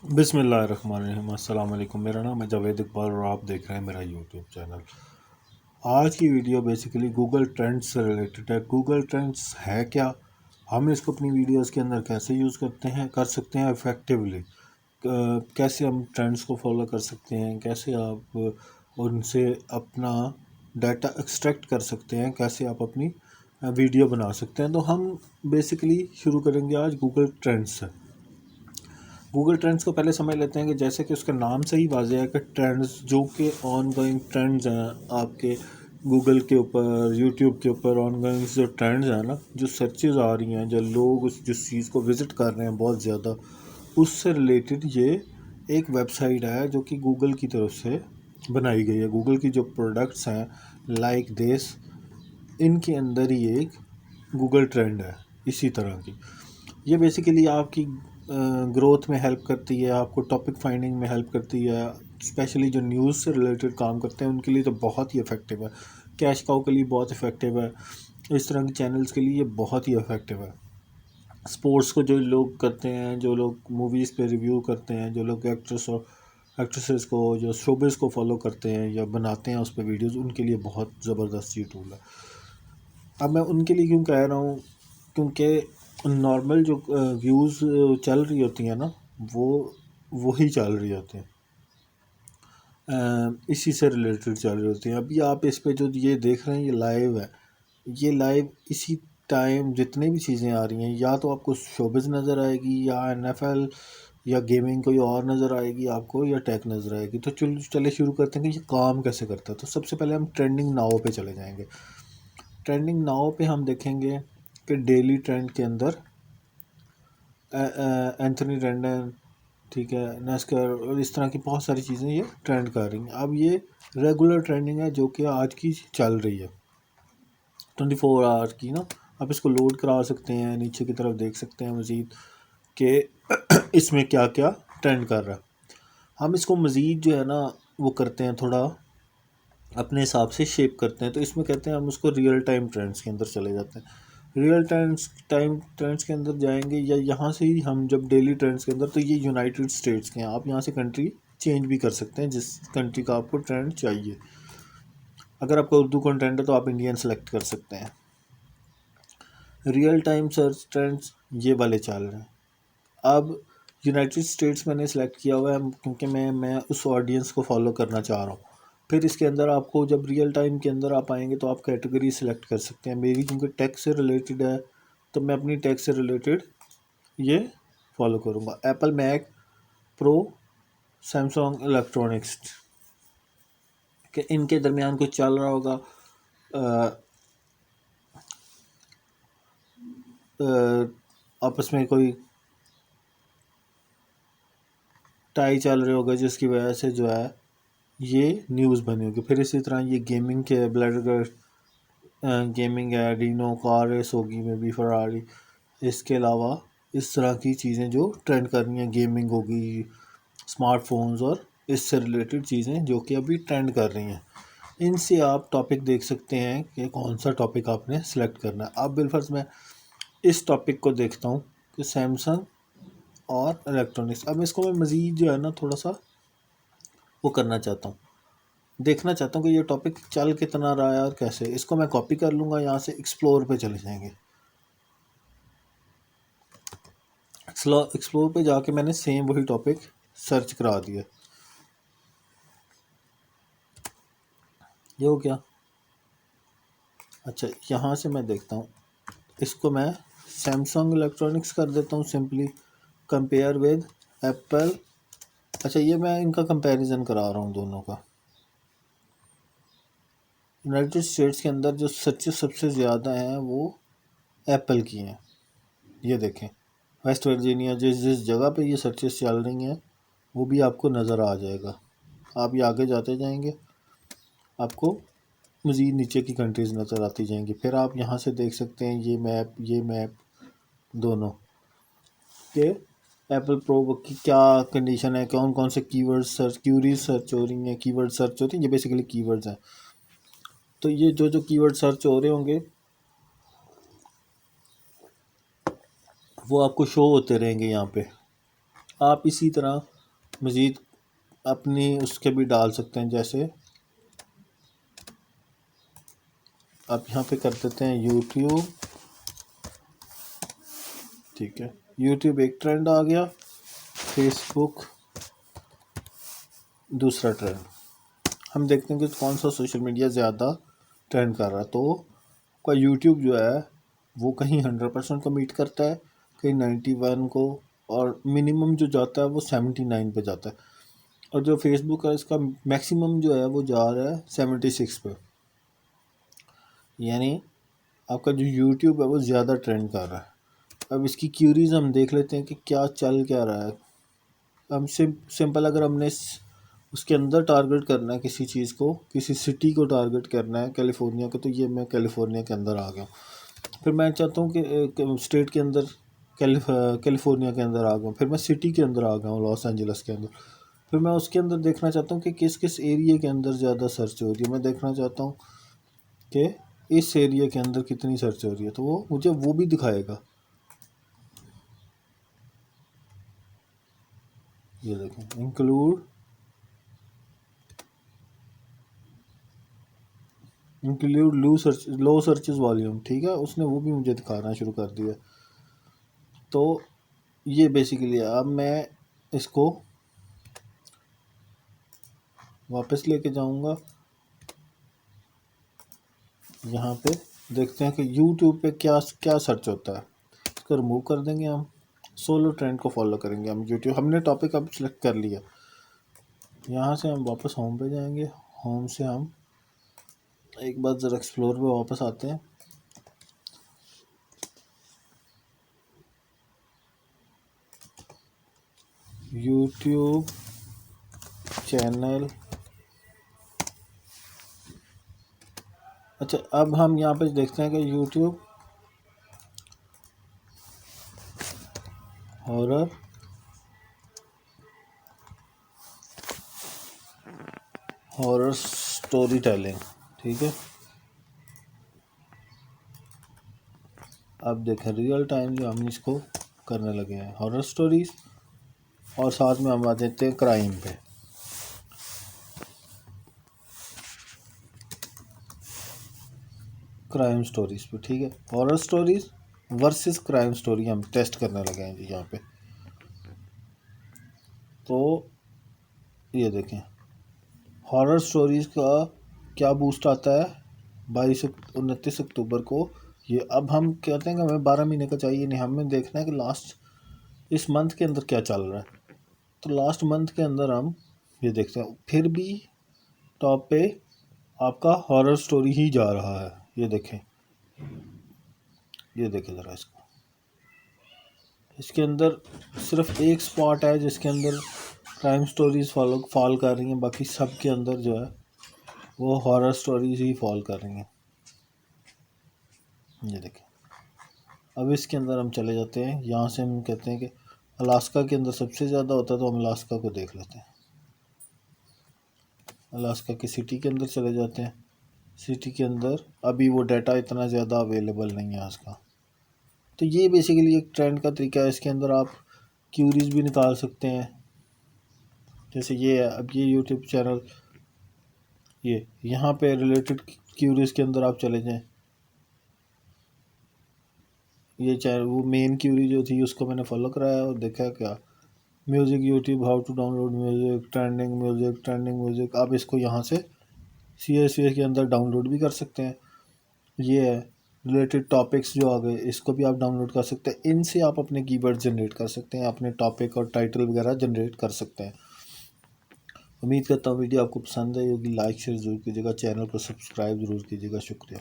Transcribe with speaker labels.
Speaker 1: बिस्मिल्लाहिर्रहमानिर्रहीम। अस्सलाम वालेकुम। मेरा नाम है जावेद इकबाल और आप देख रहे हैं मेरा यूट्यूब चैनल। आज की वीडियो बेसिकली गूगल ट्रेंड्स से रिलेटेड है। गूगल ट्रेंड्स है क्या, हम इसको अपनी वीडियोस के अंदर कैसे यूज़ कर सकते हैं इफ़ेक्टिवली, कैसे हम ट्रेंड्स को फॉलो कर सकते हैं, कैसे आप उनसे अपना डाटा एक्सट्रैक्ट कर सकते हैं, कैसे आप अपनी वीडियो बना सकते हैं। तो हम बेसिकली शुरू करेंगे आज गूगल ट्रेंड्स से। गूगल ट्रेंड्स को पहले समझ लेते हैं कि जैसे कि उसका नाम से ही वाज़ेह है कि ट्रेंड्स जो कि ऑन गोइंग ट्रेंड्स हैं आपके गूगल के ऊपर, यूट्यूब के ऊपर ऑन गोइंग जो ट्रेंड्स हैं ना, जो सर्चेज आ रही हैं, जो लोग उस जिस चीज़ को विज़िट कर रहे हैं बहुत ज़्यादा, उससे रिलेटेड ये एक वेबसाइट है जो कि गूगल की तरफ से बनाई गई है। गूगल की जो प्रोडक्ट्स हैं लाइक दिस, इनके अंदर ही एक गूगल ट्रेंड है इसी तरह की। ये बेसिकली आपकी ग्रोथ में हेल्प करती है, आपको टॉपिक फाइंडिंग में हेल्प करती है। स्पेशली जो न्यूज़ से रिलेटेड काम करते हैं उनके लिए तो बहुत ही इफ़ेक्टिव है। कैश काउ के लिए बहुत इफ़ेक्टिव है। इस तरह के चैनल्स के लिए ये बहुत ही इफ़ेक्टिव है। स्पोर्ट्स को जो लोग करते हैं, जो लोग मूवीज़ पे रिव्यू करते हैं, जो लोग एक्ट्रेस और एक्ट्रेसेस को, जो शोबिज़ को फॉलो करते हैं या बनाते हैं उस पर वीडियोज़, उनके लिए बहुत ज़बरदस्त ये टूल है। अब मैं उनके लिए क्यों कह रहा हूँ, क्योंकि नॉर्मल जो व्यूज़ चल रही होती हैं ना, वो वही चल रही होती हैं, इसी से रिलेटेड चल रही होती हैं। अभी आप इस पे जो ये देख रहे हैं ये लाइव है। ये लाइव इसी टाइम जितनी भी चीज़ें आ रही हैं, या तो आपको शोबिज़ नज़र आएगी, या NFL, या गेमिंग कोई और नज़र आएगी आपको, या टेक नज़र आएगी। तो चले शुरू करते हैं कि ये काम कैसे करता है। तो सबसे पहले हम ट्रेंडिंग नाउ पे चले जाएंगे। ट्रेंडिंग नाउ पे हम देखेंगे कि डेली ट्रेंड के अंदर एंथनी रेंडन, ठीक है, नस्कर और इस तरह की बहुत सारी चीज़ें ये ट्रेंड कर रही हैं। अब ये रेगुलर ट्रेंडिंग है जो कि आज की चल रही है 24 आवर की ना। आप इसको लोड करा सकते हैं, नीचे की तरफ देख सकते हैं मज़ीद कि इसमें क्या क्या ट्रेंड कर रहा है। हम इसको मज़ीद जो है ना वो करते हैं, थोड़ा अपने हिसाब से शेप करते हैं। तो इसमें कहते हैं हम उसको रियल टाइम ट्रेंड्स के अंदर चले जाते हैं। रियल टाइम ट्रेंड्स के अंदर जाएंगे, या यहाँ से ही हम जब डेली ट्रेंड्स के अंदर, तो ये यूनाइटेड स्टेट्स के हैं। आप यहाँ से कंट्री चेंज भी कर सकते हैं जिस कंट्री का आपको ट्रेंड चाहिए। अगर आपका उर्दू कंटेंट है तो आप इंडियन सेलेक्ट कर सकते हैं। रियल टाइम सर्च ट्रेंड्स ये वाले चल रहे हैं। अब यूनाइटेड स्टेट्स मैंने सेलेक्ट किया हुआ है क्योंकि मैं उस ऑडियंस को फॉलो करना चाह रहा हूँ। फिर इसके अंदर आपको जब रियल टाइम के अंदर आप आएंगे तो आप कैटेगरी सेलेक्ट कर सकते हैं। मेरी क्योंकि टेक से रिलेटेड है तो मैं अपनी टेक से रिलेटेड ये फॉलो करूँगा। Apple, Mac Pro, Samsung Electronics के इनके दरमियान कुछ चल रहा होगा। आपस में कोई टाई चल रही होगा जिसकी वजह से जो है ये न्यूज़ बनी होगी। फिर इसी तरह ये गेमिंग के ब्लैडर गेमिंग है, रीनो कार रेस होगी में भी फरारी। इसके अलावा इस तरह की चीज़ें जो ट्रेंड कर रही हैं, गेमिंग होगी, स्मार्टफोन्स और इससे रिलेटेड चीज़ें जो कि अभी ट्रेंड कर रही हैं। इनसे आप टॉपिक देख सकते हैं कि कौन सा टॉपिक आपने सेलेक्ट करना है। अब बिलफर्ज मैं इस टॉपिक को देखता हूँ कि सैमसंग और इलेक्ट्रॉनिक्स। अब इसको मैं मज़ीद जो है ना थोड़ा सा वो करना चाहता हूँ, देखना चाहता हूँ कि ये टॉपिक चल कितना रहा है और कैसे। इसको मैं कॉपी कर लूँगा, यहाँ से एक्सप्लोर पे चले जाएंगे। एक्सप्लोर पे जाके मैंने सेम वही टॉपिक सर्च करा दिया। ये हो गया। अच्छा, यहाँ से मैं देखता हूँ, इसको मैं सैमसंग इलेक्ट्रॉनिक्स कर देता हूँ सिंपली, कंपेयर विद एप्पल। अच्छा, ये मैं इनका कंपैरिजन करा रहा हूँ दोनों का। यूनाइटेड स्टेट्स के अंदर जो सर्चेस सबसे ज़्यादा हैं वो एप्पल की हैं। ये देखें, वेस्ट वर्जीनिया जिस जिस जगह पे ये सर्चेस चल रही हैं वो भी आपको नज़र आ जाएगा। आप ये आगे जाते जाएंगे, आपको मज़ीद नीचे की कंट्रीज़ नज़र आती जाएंगी। फिर आप यहाँ से देख सकते हैं ये मैप दोनों के एप्पल प्रो की क्या कंडीशन है, कौन कौन से कीवर्ड सर्च, क्यूरीज सर्च हो रही हैं, कीवर्ड सर्च होती हैं। ये बेसिकली कीवर्ड्स हैं। तो ये जो जो कीवर्ड सर्च हो रहे होंगे वो आपको शो होते रहेंगे यहाँ पे। आप इसी तरह मज़ीद अपनी उसके भी डाल सकते हैं। जैसे आप यहाँ पे कर देते हैं यूट्यूब, ठीक है, यूट्यूब एक ट्रेंड आ गया, फेसबुक दूसरा ट्रेंड। हम देखते हैं कि कौन सा सोशल मीडिया ज़्यादा ट्रेंड कर रहा है। तो का यूट्यूब जो है वो कहीं 100% को मीट करता है, कहीं 91 को, और मिनिमम जो जाता है वो 79 पे जाता है। और जो फेसबुक है इसका मैक्सिमम जो है वो जा रहा है 76 पे। यानी आपका जो यूट्यूब है वो ज़्यादा ट्रेंड कर रहा है। अब इसकी क्यूरीज हम देख लेते हैं कि क्या चल क्या रहा है। हम सिंपल अगर हमने उसके अंदर टारगेट करना है किसी चीज़ को, किसी सिटी को टारगेट करना है कैलिफोर्निया को, तो ये मैं कैलिफोर्निया के अंदर आ गया हूँ। फिर मैं चाहता हूँ कि स्टेट के अंदर कैलिफोर्निया के अंदर आ गया हूँ। फिर मैं सिटी के अंदर आ गया हूँ, लॉस एंजल्स के अंदर। फिर मैं उसके अंदर देखना चाहता हूँ कि किस किस एरिया के अंदर ज़्यादा सर्च हो रही है। मैं देखना चाहता हूँ कि इस एरिया के अंदर कितनी सर्च हो रही है, तो वो मुझे वो भी दिखाएगा। ये देखें, इंक्लूड लो सर्चेस वॉल्यूम, ठीक है, उसने वो भी मुझे दिखाना शुरू कर दिया। तो ये बेसिकली अब मैं इसको वापस लेके जाऊंगा। यहाँ पे देखते हैं कि YouTube पे क्या क्या सर्च होता है। इसको रिमूव कर देंगे, हम सोलो ट्रेंड को फॉलो करेंगे। हम YouTube, हमने टॉपिक अब सिलेक्ट कर लिया। यहाँ से हम वापस होम पे जाएंगे। होम से हम एक बार ज़रा एक्सप्लोर पे वापस आते हैं। YouTube चैनल, अच्छा अब हम यहाँ पे देखते हैं कि YouTube हॉरर स्टोरी टेलिंग, ठीक है। अब देखें रियल टाइम जो हम इसको करने लगे हैं हॉरर स्टोरीज, और साथ में हम आ देते हैं क्राइम पे। क्राइम स्टोरीज पे, ठीक है, horror stories versus crime story हम टेस्ट करने लगे हैं जी यहाँ पे। तो ये देखें हॉरर स्टोरीज का क्या बूस्ट आता है 29 अक्टूबर को। ये अब हम कहते हैं कि हमें 12 महीने का चाहिए नहीं, हमें देखना है कि लास्ट इस मंथ के अंदर क्या चल रहा है। तो लास्ट मंथ के अंदर हम ये देखते हैं, फिर भी टॉप पे आपका हॉरर स्टोरी ही जा रहा है। ये देखें, ये देखें ज़रा इसको, इसके अंदर सिर्फ एक स्पॉट है जिसके अंदर क्राइम स्टोरीज फॉल कर रही हैं, बाकी सब के अंदर जो है वो हॉरर स्टोरीज ही फॉल कर रही हैं। ये देखें, अब इसके अंदर हम चले जाते हैं। यहाँ से हम कहते हैं कि अलास्का के अंदर सबसे ज़्यादा होता है, तो हम अलास्का को देख लेते हैं। अलास्का की सिटी के अंदर चले जाते हैं। सिटी के अंदर अभी वो डाटा इतना ज़्यादा अवेलेबल नहीं है उसका। तो ये बेसिकली एक ट्रेंड का तरीका है। इसके अंदर आप क्यूरीज भी निकाल सकते हैं। जैसे ये है, अब ये यूट्यूब चैनल, ये यहाँ पे रिलेटेड क्यूरीज के अंदर आप चले जाएं। ये चैनल वो मेन क्यूरी जो थी उसको मैंने फॉलो कराया और देखा क्या music, YouTube how to download music, trending music. आप इसको यहाँ से CSV के अंदर डाउनलोड भी कर सकते हैं। ये है रिलेटेड टॉपिक्स जो आ गए, इसको भी आप डाउनलोड कर सकते हैं। इनसे आप अपने कीवर्ड जनरेट कर सकते हैं, अपने टॉपिक और टाइटल वगैरह जनरेट कर सकते हैं। उम्मीद करता हूँ वीडियो आपको पसंद आई होगी। लाइक शेयर ज़रूर कीजिएगा, चैनल को सब्सक्राइब ज़रूर कीजिएगा। शुक्रिया।